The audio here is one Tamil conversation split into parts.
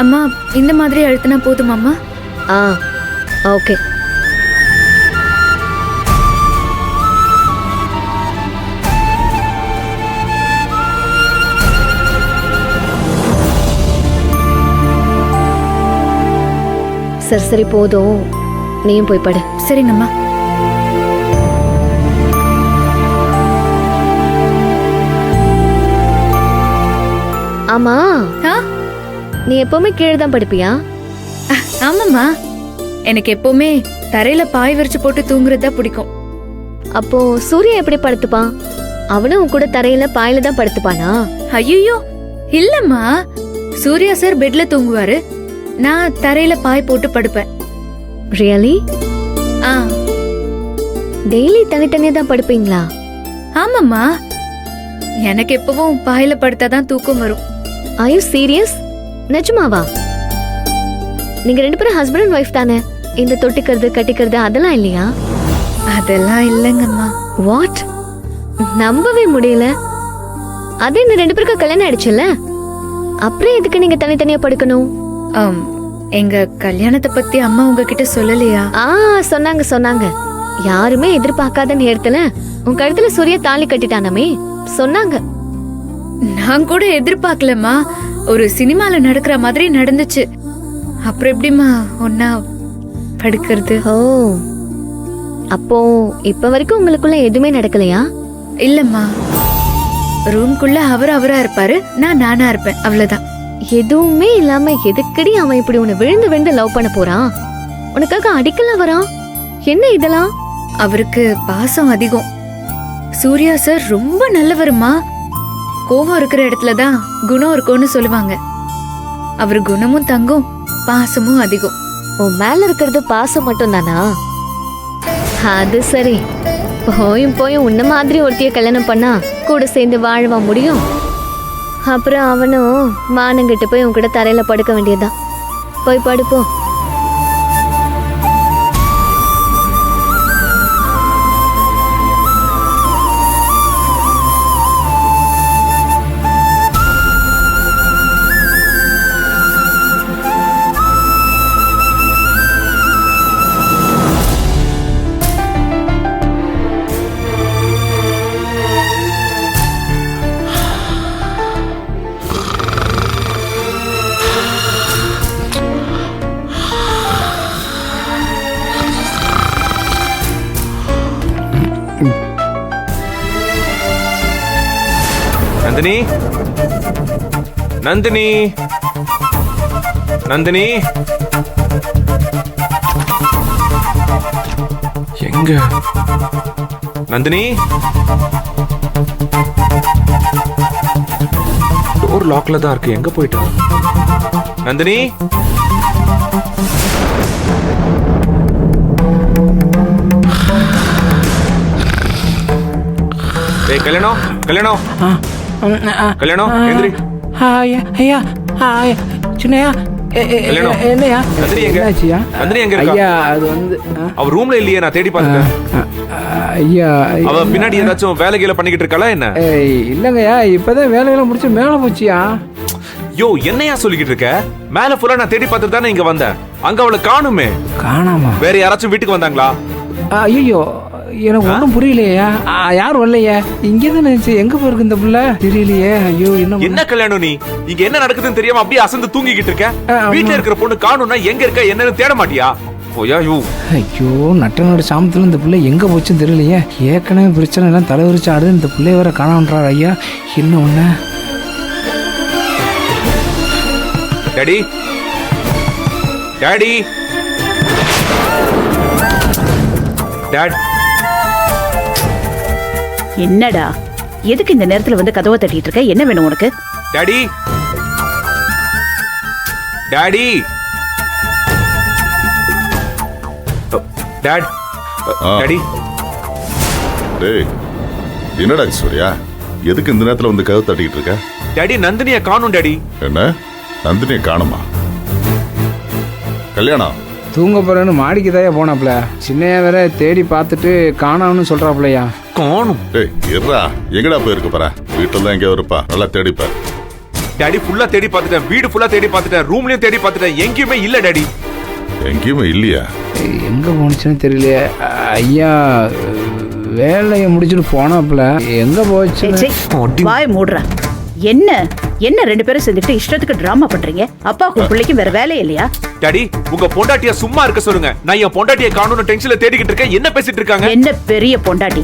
அம்மா இந்த மாதிரி அழுத்தினா போதுமாம்மா? ஆ ஓகே. சரி சரி போதும், நீயும் போய் படு. சரிங்கம்மா. ஆமா, ஆ நீ எப்பவுமே கீழே தான் படுப்பியா? ஆமாம்மா, எனக்கு எப்பவுமே தரையில பாய் விரிச்சு போட்டு தூங்குறது தான் பிடிக்கும். அப்போ சூர்யா எப்படி படுத்துப்பான்? அவனும் உன் கூட தரையில பாயில தான் படுத்துப்பானா? ஐயோ இல்லம்மா, சூர்யா சார் பெட்ல தூங்குவாரு, நான் தரையில பாய் போட்டு படுப்பேன். ரியலி? ஆ டெய்லி தனித்தனியா தான் படுப்பீங்களா? ஆமாம்மா, எனக்கு எப்பவும் பாயில படுத்தாதான் தூக்கம் வரும். Are you serious? நிஜமாவா? நீங்க ரெண்டு பேரும் ஹஸ்பண்ட் அண்ட் ஒய்ஃப் தானே? இந்த தொட்டிக்கிறது கட்டிக்கிறது அதெல்லாம் இல்லையா? அதெல்லாம் இல்லங்கம்மா. வாட்? நம்பவே முடியல. அது இந்த ரெண்டு பேருக்கு கல்யாணம் ஆயிடுச்சுல்ல, அப்புறம் எதுக்கு நீங்க தனித்தனியா படுக்கணும்? எங்க கல்யாணத்தை பத்தி அம்மா உங்ககிட்ட சொல்லலையா? சொன்னாங்க சொன்னாங்க. யாருமே எதிர்பார்க்காத நேரத்துல உன் கழுத்துல சூர்யா தாலி கட்டிட்டானமே சொன்னாங்க. நான் கூட எதிர்பார்க்கலம்மா, ஒரு சினிமால நடக்கிற மாதிரி நடந்துச்சு. அப்புறம் எப்படிமா ஒன்னா படுக்கிறது? ஓ, அப்போ இப்ப வரைக்கும் உங்களுக்குள்ள எதுவுமே நடக்கலையா? இல்லம்மா, ரூம்குள்ள அவரா இருப்பாரு, நான் நானா இருப்பேன், அவ்வளவுதான். எதுவுமே இல்லாம எதுக்கடி அவன் இப்படி உன்னை விழுந்து விழுந்து லவ் பண்ண போறான்? உனக்காக அடிக்கலாம் வரான்? என்ன இதெல்லாம்? அவருக்கு பாசம் அதிகம். சூர்யா சார் ரொம்ப நல்லவருமா. கோவம் இருக்கிற இடத்துலதான் குணம் இருக்கும்னு சொல்லுவாங்க. அவர் குணமும் தங்கும், பாசமும் அதிகம். உன் மேல இருக்கிறது பாசம் மட்டும் தானா? அது சரி, போயும் போயும் உன்ன மாதிரி ஒருத்திய கல்யாணம் பண்ணா கூட சேர்ந்து வாழவா முடியும்? அப்புறம் அவனும் மானங்கிட்டு போய் உன் கூட தரையில படுக்க வேண்டியதுதான். போய் படுப்போ. நந்தினி, நந்தினி, நந்தினி, எங்க நந்தினி? டோர் லாக்ல தான் இருக்கு, எங்க போயிட்டா நந்தினி? ஏய் கல்யாணம், கல்யாணம், கல்யாணம், எந்திரி. ஐயா சின்னையா, என்னையா? நந்தினி எங்க? நந்தினி எங்க இருக்கா? ஐயா அது வந்து அவ ரூம்ல இல்லையே, நான் தேடி பார்த்துட்டேன். ஐயா அவ பின்னாடி ஏதாச்சும் வேலைகளை பண்ணிக்கிட்டு இருக்காளா என்ன? இல்லங்கய்யா, இப்பதான் வேலையெல்லாம் முடிச்சு மேல போச்சியா. யோ, என்னையா சொல்லிக்கிட்டு இருக்க? மேல ஃபுல்லா நான் தேடி பார்த்துட்டு தானே இங்க வந்தேன். அங்க அவளை காணுமே. காணாமா? வேற யாராச்சும் வீட்டுக்கு வந்தாங்களா? ஐயோ, எனக்கு ஒன்றும் புரியலையா. யாரும் வரலையா? இங்கே தானே எங்க போயிருக்கு இந்த புள்ள? தெரியலையே. ஐயோ, என்ன கல்யாணம் நீ? இங்க என்ன நடக்குதுன்னு தெரியாம அப்படியே அசந்து தூங்கிக்கிட்டு இருக்க. வீட்டுல இருக்கிற பொண்ணு காணும்னா எங்க இருக்க என்னன்னு தேட மாட்டியா? ஐயோ நட்டனோட சாமத்துல இந்த பிள்ளை எங்க போச்சுன்னு தெரியலையே. ஏற்கனவே பிரச்சனை எல்லாம் தலைவரிச்சு ஆடுது, இந்த பிள்ளை வேற காணான்றார். ஐயா என்ன ஒண்ணு? Daddy, daddy, dot. என்னடா, எதுக்கு இந்த நேரத்துல வந்து கதவை தட்டிட்டு இருக்க? என்ன வேணும் உனக்கு? Daddy, daddy, dot, daddy. டேய், என்னடா சூர்யா, எதுக்கு இந்த நேரத்துல வந்து கதவு தட்டிட்டு இருக்க? டாடி, நந்தினிய காணும் டாடி. என்ன நந்தினிய காணுமா? கல்யாணம் தூங்க போறேன்னு மாடிக்கு தாயா போனாப்ல. சின்னையா வேற தேடி பார்த்துட்டு காணாம்னு சொல்றாப்லையா. காணும்? டேய் இருடா, எங்கடா போயிருக்க போற? வீட்டுல தான் எங்கேயோ இருப்பா, நல்லா தேடிப்ப. டாடி ஃபுல்லா தேடி பார்த்துட்டேன், வீடு ஃபுல்லா தேடி பார்த்துட்டேன், ரூம்லயும் தேடி பார்த்துட்டேன், எங்கேயுமே இல்ல டாடி. எங்கேயுமே இல்லையா? எங்கே போனுச்சுன்னு தெரியலையே. ஐயா வேலையை முடிச்சுட்டு போனாப்புல எங்கே போச்சு? வாய் மூடுற. என்ன என்ன 2 பேரும் சேர்ந்துட்டு இஷ்டத்துக்கு டிராமா பண்றீங்க? அப்பாவுக்கும் பிள்ளைக்கும் வேற வேலை இல்லையா? டாடி உங்க பொண்டாட்டிய சும்மா இருக்க சொல்லுங்க. நான் என் பொண்டாட்டிய காணோம்னு டென்ஷன்ல தேடிக்கிட்டு இருக்கேன். என்ன பேசிட்டு இருக்காங்க? என்ன பெரிய பொண்டாட்டி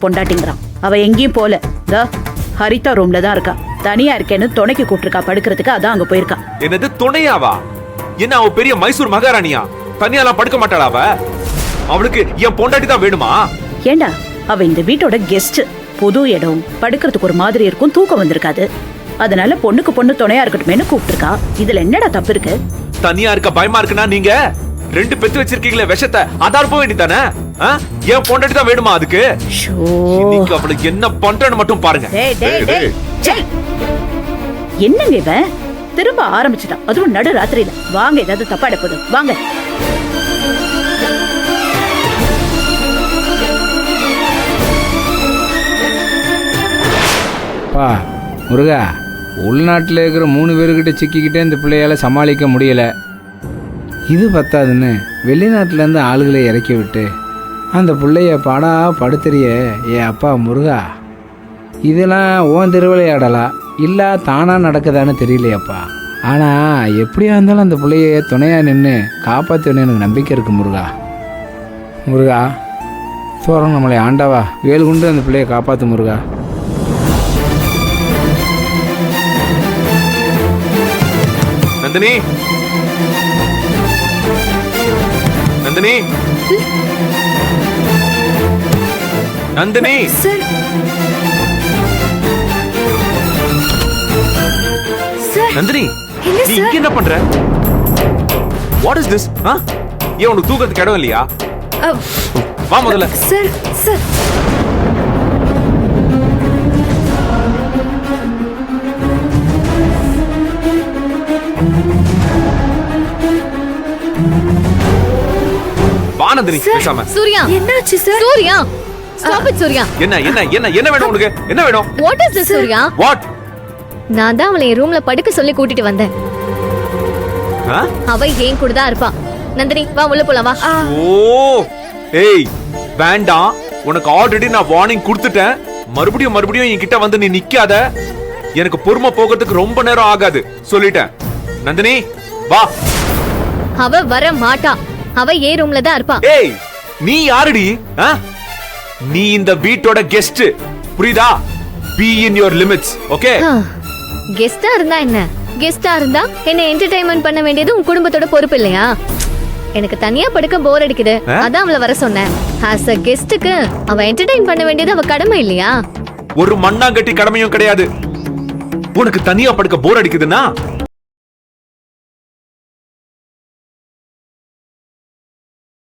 பொண்டாட்டிங்கிறான். அவ எங்கேயும் போல. தா ஹரிதா ரூம்ல தான் இருக்கா. தனியா இருக்கேன்னு துணைக்கு கூப்பிட்டுருக்கா படுக்கிறதுக்கு. அதான் அங்க போயிருக்கா. என்னது துணையாவா? என்ன அவ பெரிய மைசூர் மகாராணியா? தனியாலாம் படுக்க மாட்டாளா அவ? அவளுக்கு என் பொண்டாட்டி தான் வேணுமா? ஏண்டா அவ இந்த வீட்டோட கெஸ்ட். புது இடம், படுக்கிறதுக்கு ஒரு மாதிரி இருக்கும், தூக்கம் வந்திருக்காது. அதனால பொண்ணுக்கு பொண்ணு துணையா இருக்கட்டுமேனு கூப்பிட்டுருக்கா. இதுல என்னடா தப்பு இருக்கு? தனியா இருக்க பயமா இருக்குன்னா நீங்க 2 பெத்து வச்சிருக்கீங்களே விஷத்தை அதார் போக வேண்டியதானே? என் பொண்டாட்டி தான் வேணுமா அதுக்கு? இன்னைக்கு அவளுக்கு என்ன பண்றேன்னு மட்டும் பாருங்க. என்னங்க இவன் திரும்ப ஆரம்பிச்சுட்டான், அதுவும் நடு ராத்திரியில. வாங்க, ஏதாவது தப்பா போகுது. வாங்க. பா முருகா, உள்நாட்டில் இருக்கிற 3 பேர்கிட்ட சிக்கிக்கிட்டே இந்த பிள்ளையால சமாளிக்க முடியல. இது பத்தாதுன்னு வெளிநாட்டிலேருந்து ஆளுகளை இறக்கி விட்டு அந்த பிள்ளைய பாடா படுத்துறிய என் அப்பா முருகா. இதெல்லாம் ஓன் திருவிளையாடலா இல்லை தானாக நடக்குதான்னு தெரியலையப்பா. ஆனால் எப்படியா இருந்தாலும் அந்த பிள்ளைய துணையாக நின்று காப்பாற்றணும்னு எனக்கு நம்பிக்கை இருக்கு முருகா. முருகா தோறம் நம்மளை ஆண்டவா, வேல் கொண்டு அந்த பிள்ளைய காப்பாற்று முருகா. நந்தினி, நந்தினி, நந்தினி. சார் சார் நந்தினி, என்ன நீ சார்? இங்க என்ன பண்ற? What is this? ஏன் உனக்கு தூக்கத்துக்கு இடம் இல்லையா? வா முதல்ல. சார் சார் வா நந்தினி, பேசாம. சூர்யா, என்னாச்சு sir? Surya, stop it Surya. என்ன என்ன என்ன என்ன வேணும் உனக்கு? என்ன வேணும்? What is this Surya? What? நான் தான் அவளை என் ரூம்ல படுக்க சொல்லி கூட்டிட்டு வந்தேன். அவ ஏன் கூட தான் இருப்பா. நந்தினி வா, உள்ள போலாம் வா. ஓ ஏய் வேண்டாம், உனக்கு ஆல்ரெடி நான் வார்னிங் கொடுத்துட்டேன். மறுபடியும் என்கிட்ட வந்து நீ நிக்காத. எனக்கு பொறுமை போகிறதுக்கு ரொம்ப நேரம் ஆகாது, சொல்லிட்டேன். நந்தினி வா. அவ வர மாட்டா. அவ ஏ ரூம்ல தான் இருப்பா. ஏய் நீ யாருடி? நீ இந்த வீட்டோட கெஸ்ட், புரியுதா? Be in your limits, okay? கெஸ்டா இருந்தா என்ன? கெஸ்டா இருந்தா என்ன என்டர்டைன்மெண்ட் பண்ண வேண்டியது உன் குடும்பத்தோட பொறுப்பு இல்லையா? எனக்கு தனியா படுக்க போர் அடிக்குது, அதான் அவளை வர சொன்னேன். ஆஸ் அ கெஸ்டுக்கு அவ என்டர்டைன் பண்ண வேண்டியது அவ கடமை இல்லையா? ஒரு மண்ணாங்கட்டி கடமையும் கிடையாது. உனக்கு தனியா படுக்க போர் அடிக்குதுன்னா